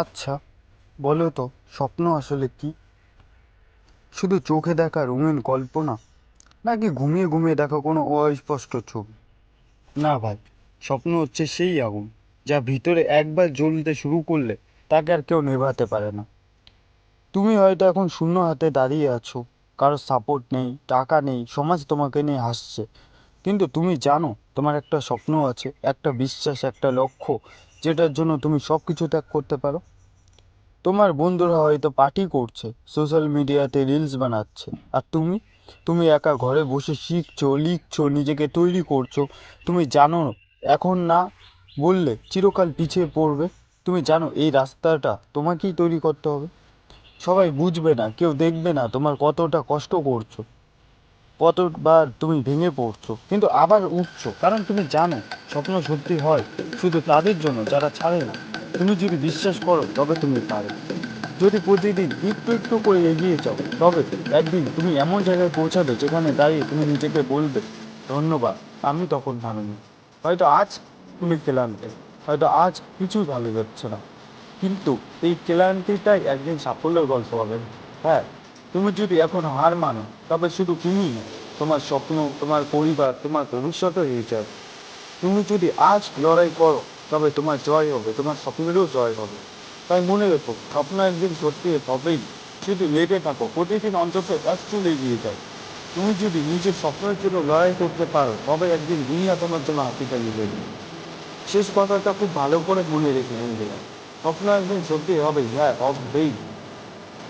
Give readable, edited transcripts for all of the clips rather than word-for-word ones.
আচ্ছা, বলো তো, স্বপ্ন আসলে কি? শুধু চোখে দেখা রঙিন কল্পনা, নাকি ঘুমিয়ে ঘুমিয়ে দেখা কোনো অস্পষ্ট ছবি? না ভাই, স্বপ্ন হচ্ছে সেই আগুন যা ভিতরে একবার জ্বলতে শুরু করলে তাকে আর কেউ নেভাতে পারে না। তুমি হয়তো এখন শূন্য হাতে দাঁড়িয়ে আছো, কারো সাপোর্ট নেই, টাকা নেই, সমাজ তোমাকে নিয়ে হাসছে, কিন্তু তুমি জানো তোমার একটা স্বপ্ন আছে, একটা বিশ্বাস, একটা লক্ষ্য, যেটার জন্য তুমি সব কিছু ত্যাগ করতে পারো। তোমার বন্ধুরা হয়তো পার্টি করছে, সোশ্যাল মিডিয়াতে রিলস বানাচ্ছে, আর তুমি একা ঘরে বসে শিখছো, লিখছো, নিজেকে তৈরি করছো। তুমি জানো এখন না বললে চিরকাল পিছিয়ে পড়বে। তুমি জানো এই রাস্তাটা তোমাকেই তৈরি করতে হবে। সবাই বুঝবে না, কেউ দেখবে না তোমার কতটা কষ্ট করছো, কতবার তুমি ভেঙে পড়ছো, কিন্তু আবার উঠছো, কারণ তুমি জানো স্বপ্ন সত্যি হয় শুধু তাদের জন্য যারা ছাড়ে না। তুমি যদি বিশ্বাস করো তবে তুমি পারো। যদি প্রতিদিন একটু একটু করে এগিয়ে যাও, তবে একদিন তুমি এমন জায়গায় পৌঁছাবে যেখানে দাঁড়িয়ে তুমি নিজেকে বলবে, ধন্যবাদ, আমি তখন ভাবিনি। হয়তো আজ তুমি ক্লান্ত, হয়তো আজ কিছুই ভালো যাচ্ছে না, কিন্তু এই ক্লান্তিটাই একদিন সাফল্যের গল্প হবে। হ্যাঁ, তুমি যদি এখন হার মানো, তবে শুধু তুমি নয়, তোমার স্বপ্ন, তোমার পরিবার, তোমার ভবিষ্যৎও হয়ে যাবে। তুমি যদি আজ লড়াই করো, তবে তোমার জয় হবে, তোমার স্বপ্নেরও জয় হবে। তাই মনে রেখো, স্বপ্ন একদিন সত্যি হবেই। শুধু লেগে থাকো, প্রতিদিন অন্তত একটু এগিয়ে যাও। তুমি যদি নিজের স্বপ্নের জন্য লড়াই করতে পারো, তবে একদিন দুনিয়া তোমার জন্য হাতিতালি দেবে। শেষ কথাটা খুব ভালো করে মনে রেখে নিন। স্বপ্ন একদিন সত্যি হবে, হ্যাঁ হবেই।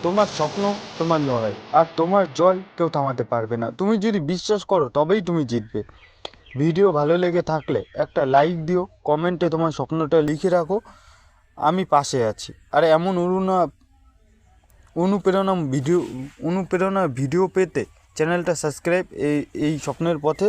তোমার স্বপ্ন, তোমার লড়াই, আর তোমার জয় কেউ থামাতে পারবে না। তুমি যদি বিশ্বাস করো তবেই তুমি জিতবে। ভিডিও ভালো লেগে থাকলে একটা লাইক দিও, কমেন্টে তোমার স্বপ্নটা লিখে রাখো, আমি পাশে আছি। আর এমন অনুপ্রেরণা ভিডিও অনুপ্রেরণা ভিডিও পেতে চ্যানেলটা সাবস্ক্রাইব, এই স্বপ্নের পথে